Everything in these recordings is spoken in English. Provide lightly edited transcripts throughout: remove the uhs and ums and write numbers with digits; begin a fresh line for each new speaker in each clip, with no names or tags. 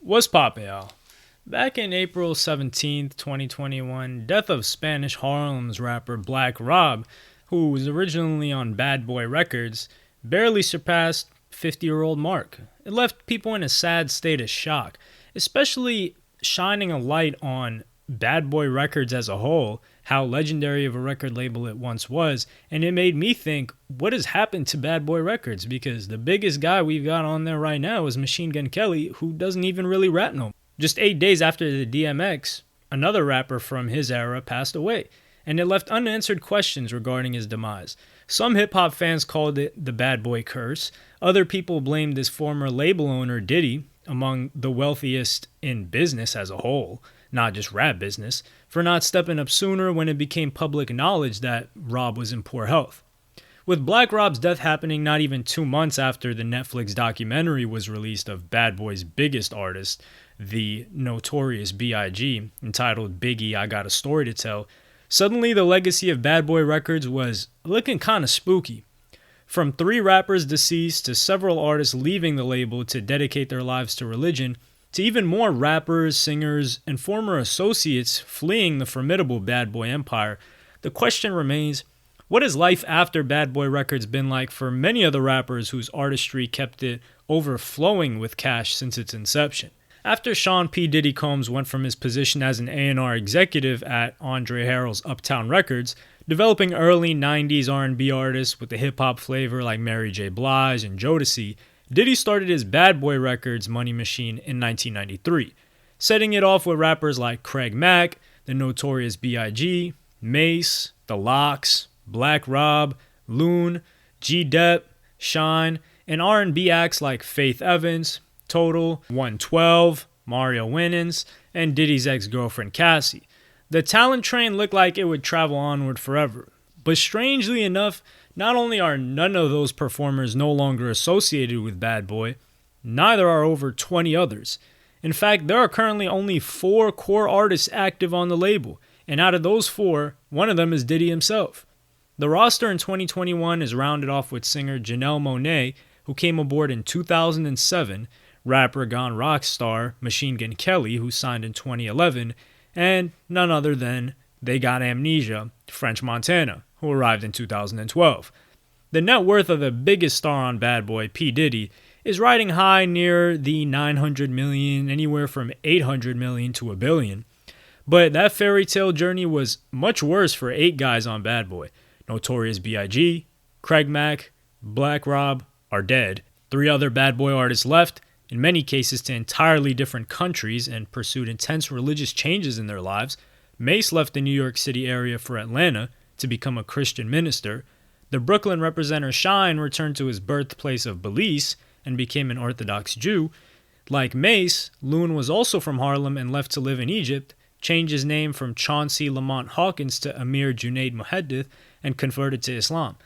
What's poppin', y'all? Back in April 17th, 2021, death of Spanish Harlem's rapper Black Rob, who was originally on Bad Boy Records, barely surpassed 50-year-old mark. It left people in a sad state of shock, especially shining a light on Bad Boy Records as a whole, how legendary of a record label it once was, and it made me think, what has happened to Bad Boy Records? Because the biggest guy we've got on there right now is Machine Gun Kelly, who doesn't even really rap no more. Just 8 days after the DMX, another rapper from his era passed away, and it left unanswered questions regarding his demise. Some hip-hop fans called it the Bad Boy curse. Other people blamed his former label owner, Diddy, among the wealthiest in business as a whole, not just rap business, for not stepping up sooner when it became public knowledge that Rob was in poor health. With Black Rob's death happening not even 2 months after the Netflix documentary was released of Bad Boy's biggest artist, the notorious b.i.g, entitled Biggie, I Got a Story to Tell, suddenly the legacy of Bad Boy Records was looking kinda spooky. From 3 rappers deceased to several artists leaving the label to dedicate their lives to religion, to even more rappers, singers, and former associates fleeing the formidable Bad Boy empire, the question remains, what has life after Bad Boy Records been like for many of the rappers whose artistry kept it overflowing with cash since its inception? After Sean P. Diddy Combs went from his position as an A&R executive at Andre Harrell's Uptown Records, developing early 90s R&B artists with a hip-hop flavor like Mary J. Blige and Jodeci, Diddy started his Bad Boy Records money machine in 1993, setting it off with rappers like Craig Mack, the notorious B.I.G, Mase, The Lox, Black Rob, Loon, G-Dep, Shine, and R&B acts like Faith Evans, Total, 112, Mario Winans, and Diddy's ex-girlfriend Cassie. The talent train looked like it would travel onward forever. But strangely enough, not only are none of those performers no longer associated with Bad Boy, neither are over 20 others. In fact, there are currently only 4 core artists active on the label, and out of those 4, one of them is Diddy himself. The roster in 2021 is rounded off with singer Janelle Monáe, who came aboard in 2007, rapper gone rock star Machine Gun Kelly, who signed in 2011, and none other than They Got Amnesia, French Montana, who arrived in 2012. The net worth of the biggest star on Bad Boy, P. Diddy, is riding high near the $900 million, anywhere from $800 million to $1 billion. But that fairy tale journey was much worse for 8 guys on Bad Boy. Notorious B.I.G, Craig Mack, Black Rob are dead. 3 other Bad Boy artists left, in many cases to entirely different countries, and pursued intense religious changes in their lives. Mase left the New York City area for Atlanta to become a Christian minister. The Brooklyn representer Shine returned to his birthplace of Belize and became an Orthodox Jew. Like Mase, Loon was also from Harlem and left to live in Egypt, changed his name from Chauncey Lamont Hawkins to Amir Junaid Muhaddith, and converted to Islam.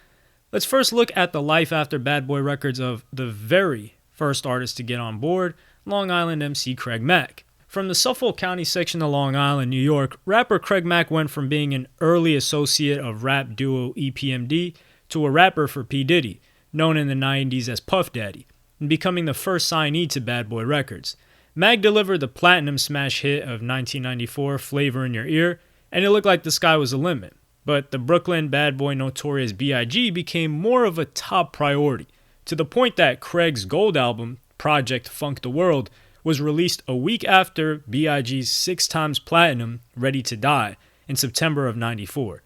Let's first look at the life after Bad Boy Records of the very first artist to get on board, Long Island MC Craig Mack. From the Suffolk County section of Long Island, New York, rapper Craig Mack went from being an early associate of rap duo EPMD to a rapper for P. Diddy, known in the 90s as Puff Daddy, and becoming the first signee to Bad Boy Records. Mack delivered the platinum smash hit of 1994, Flavor in Your Ear, and it looked like the sky was the limit. But the Brooklyn Bad Boy notorious B.I.G became more of a top priority, to the point that Craig's gold album, Project Funk the World, was released a week after B.I.G's 6 times platinum, Ready to Die, in September of 94.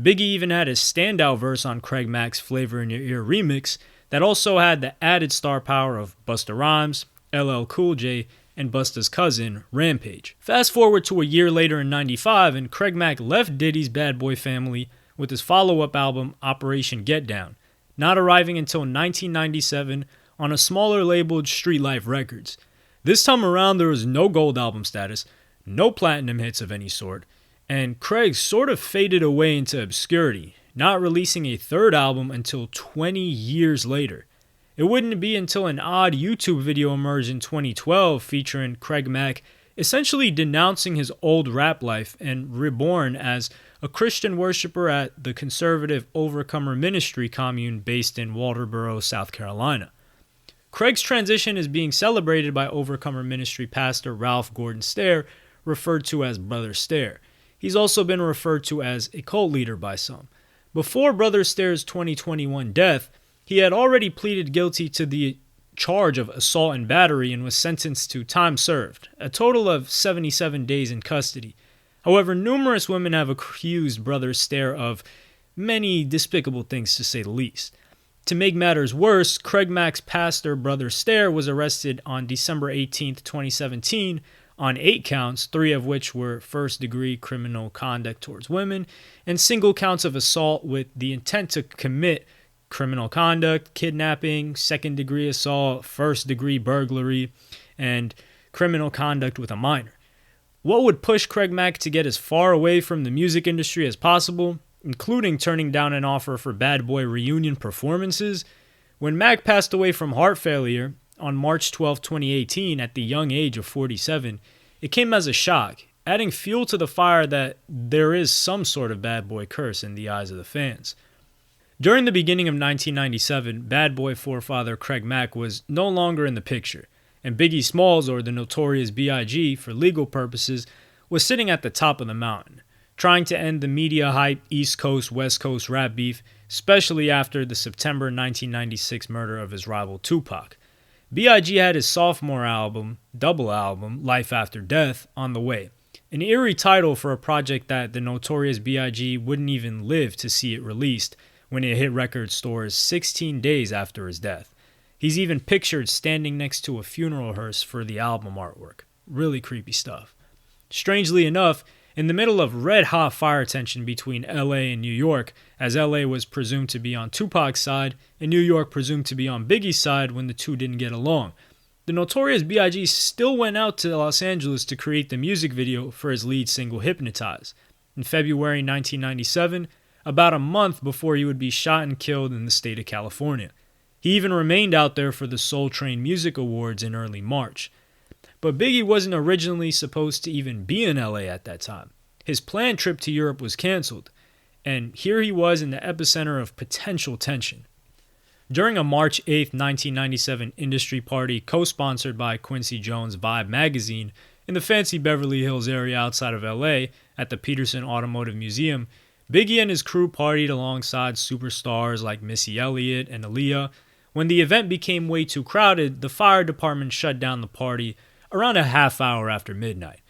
Biggie even had a standout verse on Craig Mack's Flavor in Your Ear remix that also had the added star power of Busta Rhymes, LL Cool J, and Busta's cousin, Rampage. Fast forward to a year later in 95, and Craig Mack left Diddy's Bad Boy family with his follow-up album, Operation Get Down, not arriving until 1997 on a smaller labeled Street Life Records. This time around, there was no gold album status, no platinum hits of any sort, and Craig sort of faded away into obscurity, not releasing a 3rd album until 20 years later. It wouldn't be until an odd YouTube video emerged in 2012 featuring Craig Mack essentially denouncing his old rap life and reborn as a Christian worshiper at the conservative Overcomer Ministry commune based in Walterboro, South Carolina. Craig's transition is being celebrated by Overcomer Ministry pastor Ralph Gordon Stair, referred to as Brother Stair. He's also been referred to as a cult leader by some. Before Brother Stair's 2021 death, he had already pleaded guilty to the charge of assault and battery and was sentenced to time served, a total of 77 days in custody. However, numerous women have accused Brother Stair of many despicable things, to say the least. To make matters worse, Craig Mack's pastor, Brother Stair, was arrested on December 18, 2017, on 8 counts, 3 of which were first-degree criminal conduct towards women, and single counts of assault with the intent to commit criminal conduct, kidnapping, second-degree assault, first-degree burglary, and criminal conduct with a minor. What would push Craig Mack to get as far away from the music industry as possible, including turning down an offer for Bad Boy reunion performances? When Mack passed away from heart failure on March 12, 2018, at the young age of 47, it came as a shock, adding fuel to the fire that there is some sort of Bad Boy curse in the eyes of the fans. During the beginning of 1997, Bad Boy forefather Craig Mack was no longer in the picture, and Biggie Smalls, or the notorious b.i.g. for legal purposes, was sitting at the top of the mountain, trying to end the media-hype East Coast-West Coast rap beef, especially after the September 1996 murder of his rival Tupac. B.I.G. had his sophomore album, double album, Life After Death, on the way, an eerie title for a project that the notorious B.I.G. wouldn't even live to see it released when it hit record stores 16 days after his death. He's even pictured standing next to a funeral hearse for the album artwork. Really creepy stuff. Strangely enough, in the middle of red-hot fire tension between LA and New York, as LA was presumed to be on Tupac's side and New York presumed to be on Biggie's side when the two didn't get along, the notorious B.I.G. still went out to Los Angeles to create the music video for his lead single Hypnotize. In February 1997, about a month before he would be shot and killed in the state of California. He even remained out there for the Soul Train Music Awards in early March. But Biggie wasn't originally supposed to even be in LA at that time. His planned trip to Europe was canceled, and here he was in the epicenter of potential tension. During a March 8, 1997 industry party co-sponsored by Quincy Jones' Vibe magazine in the fancy Beverly Hills area outside of LA at the Peterson Automotive Museum, Biggie and his crew partied alongside superstars like Missy Elliott and Aaliyah. When the event became way too crowded, the fire department shut down the party around a half hour after midnight.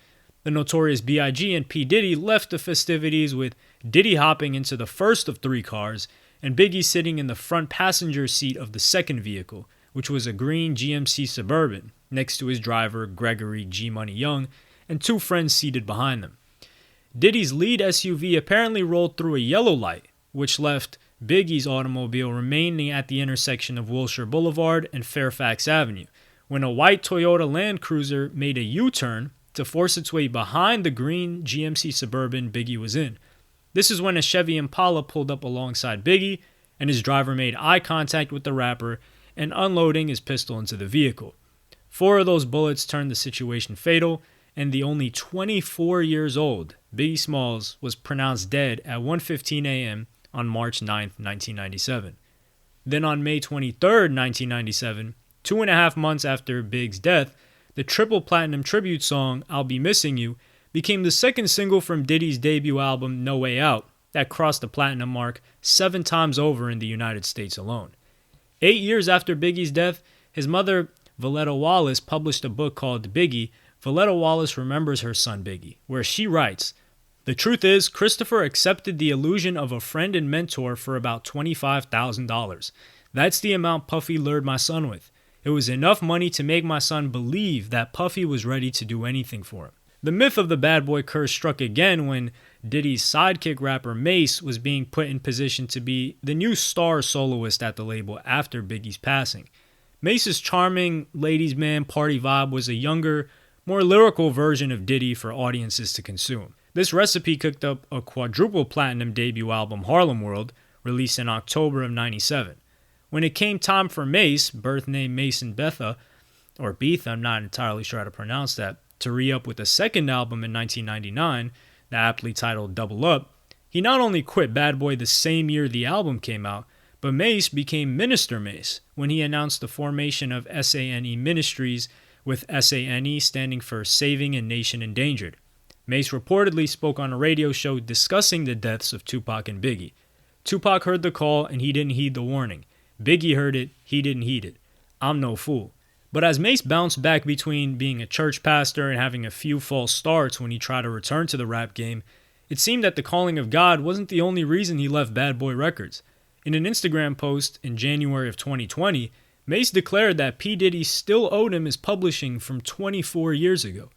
The notorious B.I.G. and P. Diddy left the festivities with Diddy hopping into the first of 3 cars and Biggie sitting in the front passenger seat of the second vehicle, which was a green GMC Suburban, next to his driver Gregory G. Money Young and 2 friends seated behind them. Diddy's lead SUV apparently rolled through a yellow light, which left Biggie's automobile remaining at the intersection of Wilshire Boulevard and Fairfax Avenue, when a white Toyota Land Cruiser made a U-turn to force its way behind the green GMC Suburban Biggie was in. This is when a Chevy Impala pulled up alongside Biggie, and his driver made eye contact with the rapper and unloading his pistol into the vehicle. 4 of those bullets turned the situation fatal, and the only 24 years old Biggie Smalls was pronounced dead at 1:15 a.m. on March 9, 1997. Then on May 23, 1997, 2.5 months after Big's death, the triple platinum tribute song I'll Be Missing You became the second single from Diddy's debut album No Way Out that crossed the platinum mark 7 times over in the United States alone. 8 years after Biggie's death, his mother, Valletta Wallace, published a book called Biggie, Valletta Wallace Remembers Her Son Biggie, where she writes, "The truth is, Christopher accepted the illusion of a friend and mentor for about $25,000. That's the amount Puffy lured my son with. It was enough money to make my son believe that Puffy was ready to do anything for him." The myth of the Bad Boy curse struck again when Diddy's sidekick rapper Mase was being put in position to be the new star soloist at the label after Biggie's passing. Mace's charming ladies' man party vibe was a younger, more lyrical version of Diddy for audiences to consume. This recipe cooked up a quadruple platinum debut album, Harlem World, released in October of '97. When it came time for Mase, birth name Mason Betha, or Beatha, I'm not entirely sure how to pronounce that, to re-up with a second album in 1999, the aptly titled Double Up, he not only quit Bad Boy the same year the album came out, But Mase became Minister Mase when he announced the formation of SANE Ministries, with SANE standing for Saving a Nation Endangered. Mase reportedly spoke on a radio show discussing the deaths of Tupac and Biggie. Tupac heard the call and he didn't heed the warning. Biggie heard it, he didn't heed it. I'm no fool. But as Mase bounced back between being a church pastor and having a few false starts when he tried to return to the rap game, it seemed that the calling of God wasn't the only reason he left Bad Boy Records. In an Instagram post in January of 2020, Mase declared that P. Diddy still owed him his publishing from 24 years ago.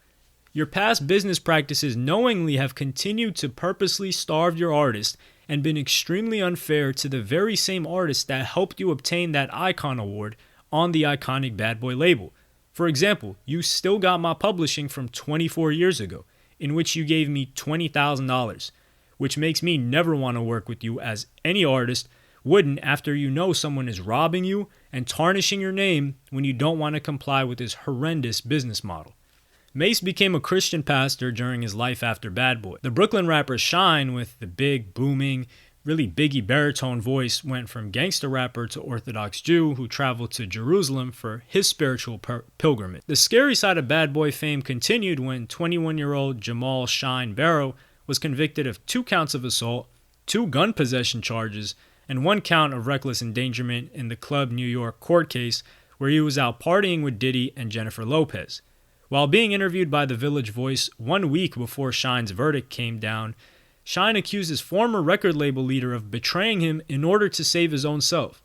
Your past business practices knowingly have continued to purposely starve your artist and been extremely unfair to the very same artist that helped you obtain that Icon Award on the iconic Bad Boy label. For example, you still got my publishing from 24 years ago, in which you gave me $20,000, which makes me never want to work with you as any artist wouldn't after you know someone is robbing you and tarnishing your name when you don't want to comply with this horrendous business model. Mase became a Christian pastor during his life after Bad Boy. The Brooklyn rapper Shine, with the big, booming, really Biggie baritone voice, went from gangster rapper to Orthodox Jew who traveled to Jerusalem for his spiritual pilgrimage. The scary side of Bad Boy fame continued when 21-year-old Jamal Shine Barrow was convicted of 2 counts of assault, 2 gun possession charges, and 1 count of reckless endangerment in the Club New York court case where he was out partying with Diddy and Jennifer Lopez. While being interviewed by The Village Voice 1 week before Shine's verdict came down, Shine accused his former record label leader of betraying him in order to save his own self.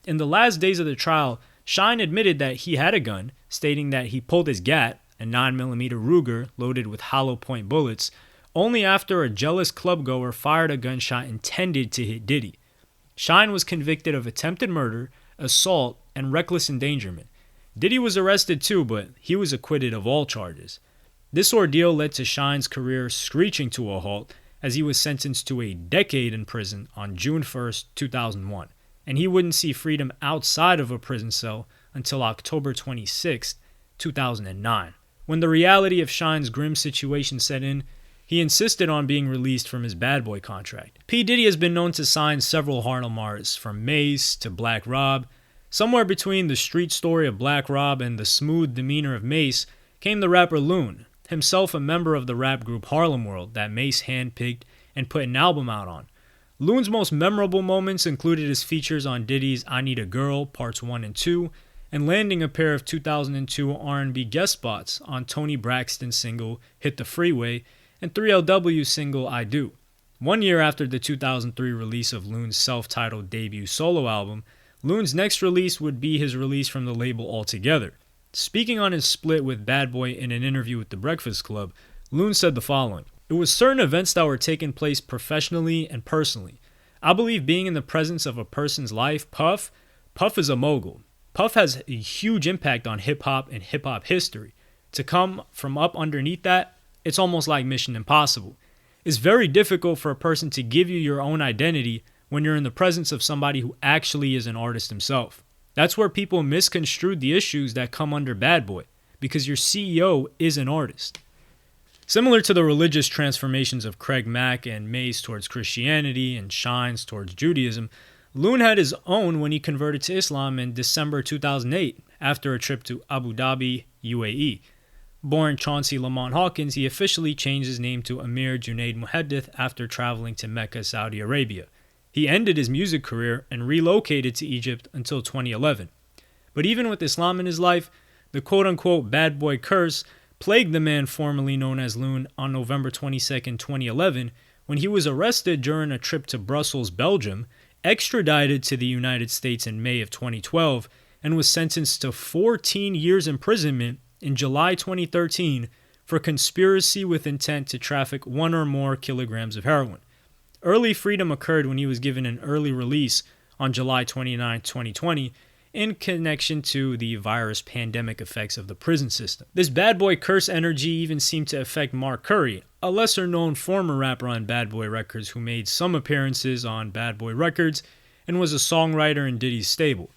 In the last days of the trial, Shine admitted that he had a gun, stating that he pulled his gat, a 9mm Ruger loaded with hollow point bullets, only after a jealous clubgoer fired a gunshot intended to hit Diddy. Shine was convicted of attempted murder, assault, and reckless endangerment. Diddy was arrested too, but he was acquitted of all charges. This ordeal led to Shine's career screeching to a halt as he was sentenced to a decade in prison on June 1st, 2001, and he wouldn't see freedom outside of a prison cell until October 26th, 2009. When the reality of Shine's grim situation set in, he insisted on being released from his Bad Boy contract. P. Diddy has been known to sign several Harlem artists, from Mase to Black Rob. Somewhere between the street story of Black Rob and the smooth demeanor of Mase came the rapper Loon, himself a member of the rap group Harlem World that Mase handpicked and put an album out on. Loon's most memorable moments included his features on Diddy's I Need a Girl Parts 1 and 2, and landing a pair of 2002 R&B guest spots on Toni Braxton's single Hit the Freeway and 3LW's single I Do. 1 year after the 2003 release of Loon's self-titled debut solo album, Loon's next release would be his release from the label altogether. Speaking on his split with Bad Boy in an interview with The Breakfast Club, Loon said the following: "It was certain events that were taking place professionally and personally. I believe being in the presence of a person's life, Puff is a mogul. Puff has a huge impact on hip-hop and hip-hop history. To come from up underneath that, it's almost like Mission Impossible. It's very difficult for a person to give you your own identity when you're in the presence of somebody who actually is an artist himself. That's where people misconstrued the issues that come under Bad Boy, because your CEO is an artist." Similar to the religious transformations of Craig Mack and Mase towards Christianity and Shine's towards Judaism, Loon had his own when he converted to Islam in December 2008 after a trip to Abu Dhabi, UAE. Born Chauncey Lamont Hawkins, he officially changed his name to Amir Junaid Muhaddith after traveling to Mecca, Saudi Arabia. He ended his music career and relocated to Egypt until 2011. But even with Islam in his life, the quote-unquote bad boy curse plagued the man formerly known as Loon on November 22, 2011, when he was arrested during a trip to Brussels, Belgium, extradited to the United States in May of 2012, and was sentenced to 14 years imprisonment in July 2013 for conspiracy with intent to traffic 1 or more kilograms of heroin. Early freedom occurred when he was given an early release on July 29, 2020, in connection to the virus pandemic effects of the prison system. This bad boy curse energy even seemed to affect Mark Curry, a lesser-known former rapper on Bad Boy Records who made some appearances on Bad Boy Records and was a songwriter in Diddy's stable.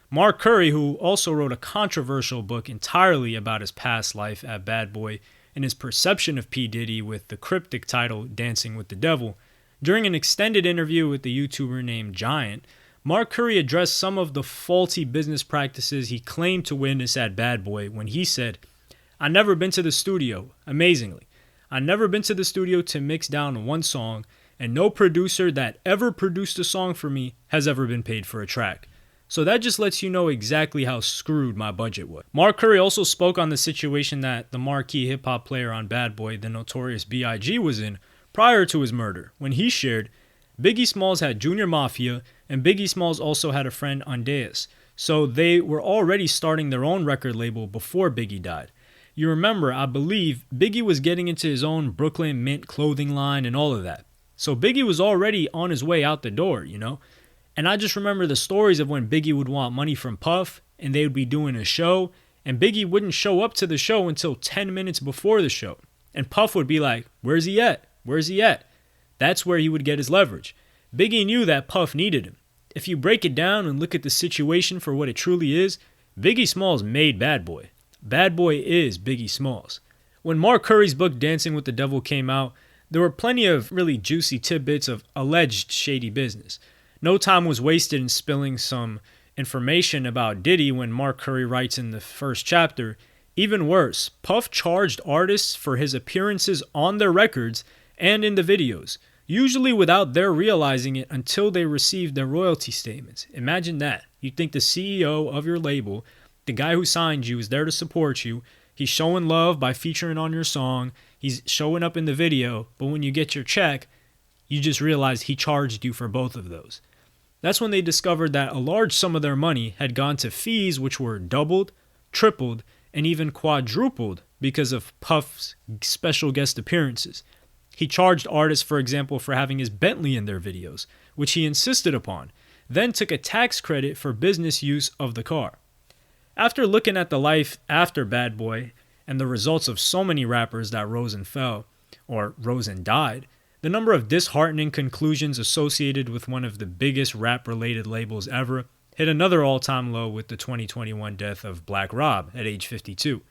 Mark Curry, who also wrote a controversial book entirely about his past life at Bad Boy and his perception of P. Diddy with the cryptic title Dancing with the Devil, during an extended interview with the YouTuber named Giant, Mark Curry addressed some of the faulty business practices he claimed to witness at Bad Boy when he said, "I never been to the studio, amazingly. I never been to the studio to mix down one song, and no producer that ever produced a song for me has ever been paid for a track." So that just lets you know exactly how screwed my budget was. Mark Curry also spoke on the situation that the marquee hip-hop player on Bad Boy, the notorious b.i.g, was in prior to his murder, when he shared, Biggie Smalls had Junior Mafia, and Biggie Smalls also had a friend Andreas, so they were already starting their own record label before Biggie died. You remember, I believe, Biggie was getting into his own Brooklyn Mint clothing line and all of that. So Biggie was already on his way out the door, you know? And I just remember the stories of when Biggie would want money from Puff, and they would be doing a show, and Biggie wouldn't show up to the show until 10 minutes before the show. And Puff would be like, "Where's he at? Where's he at?" That's where he would get his leverage. Biggie knew that Puff needed him. If you break it down and look at the situation for what it truly is, Biggie Smalls made Bad Boy. Bad Boy is Biggie Smalls. When Mark Curry's book Dancing with the Devil came out, there were plenty of really juicy tidbits of alleged shady business. No time was wasted in spilling some information about Diddy when Mark Curry writes in the first chapter, "Even worse, Puff charged artists for his appearances on their records and in the videos, usually without their realizing it until they received their royalty statements." Imagine that. You think the CEO of your label, the guy who signed you, is there to support you. He's showing love by featuring on your song. He's showing up in the video, but when you get your check, you just realize he charged you for both of those. That's when they discovered that a large sum of their money had gone to fees which were doubled, tripled, and even quadrupled because of Puff's special guest appearances. He charged artists, for example, for having his Bentley in their videos, which he insisted upon, then took a tax credit for business use of the car. After looking at the life after Bad Boy and the results of so many rappers that rose and fell, or rose and died, the number of disheartening conclusions associated with one of the biggest rap-related labels ever hit another all-time low with the 2021 death of Black Rob at age 52.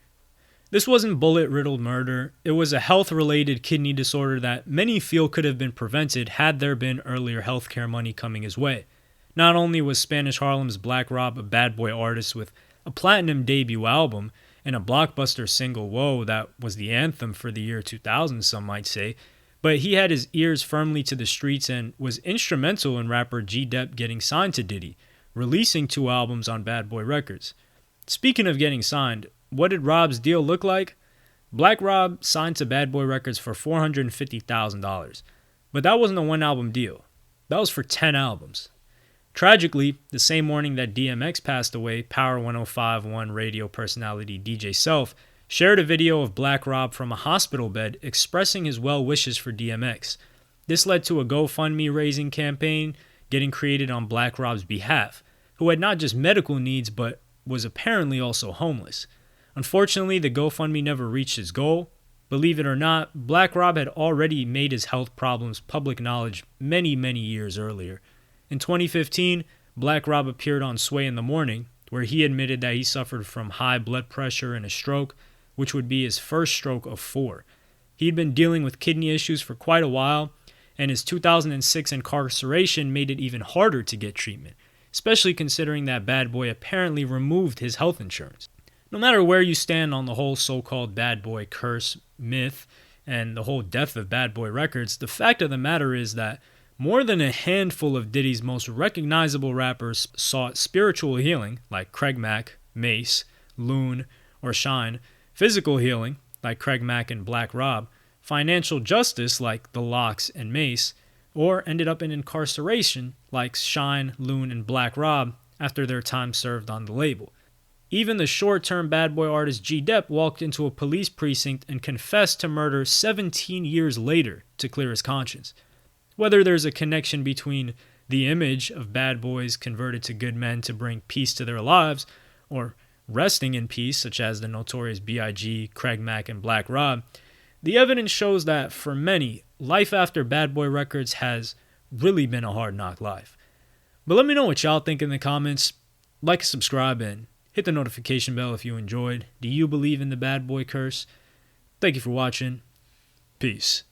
This wasn't bullet-riddled murder. It was a health-related kidney disorder that many feel could have been prevented had there been earlier healthcare money coming his way. Not only was Spanish Harlem's Black Rob a Bad Boy artist with a platinum debut album and a blockbuster single, Whoa, that was the anthem for the year 2000, some might say, but he had his ears firmly to the streets and was instrumental in rapper G-Dep getting signed to Diddy, releasing 2 albums on Bad Boy Records. Speaking of getting signed, what did Rob's deal look like? Black Rob signed to Bad Boy Records for $450,000, but that wasn't a 1-album deal. That was for 10 albums. Tragically, the same morning that DMX passed away, Power 105.1 radio personality DJ Self shared a video of Black Rob from a hospital bed expressing his well wishes for DMX. This led to a GoFundMe raising campaign getting created on Black Rob's behalf, who had not just medical needs but was apparently also homeless. Unfortunately, the GoFundMe never reached its goal. Believe it or not, Black Rob had already made his health problems public knowledge many years earlier. In 2015, Black Rob appeared on Sway in the Morning, where he admitted that he suffered from high blood pressure and a stroke, which would be his first stroke of 4. He'd been dealing with kidney issues for quite a while, and his 2006 incarceration made it even harder to get treatment, especially considering that Bad Boy apparently removed his health insurance. No matter where you stand on the whole so-called Bad Boy curse myth and the whole death of Bad Boy Records, the fact of the matter is that more than a handful of Diddy's most recognizable rappers sought spiritual healing, like Craig Mack, Mase, Loon, or Shine, physical healing, like Craig Mack and Black Rob, financial justice, like The Lox and Mase, or ended up in incarceration, like Shine, Loon, and Black Rob, after their time served on the label. Even the short-term Bad Boy artist G-Dep walked into a police precinct and confessed to murder 17 years later to clear his conscience. Whether there's a connection between the image of bad boys converted to good men to bring peace to their lives, or resting in peace, such as the notorious b.i.g, Craig Mack, and Black Rob, the evidence shows that for many, life after Bad Boy Records has really been a hard knock life. But let me know what y'all think in the comments. Like, subscribe, and hit the notification bell if you enjoyed. Do you believe in the Bad Boy curse? Thank you for watching. Peace.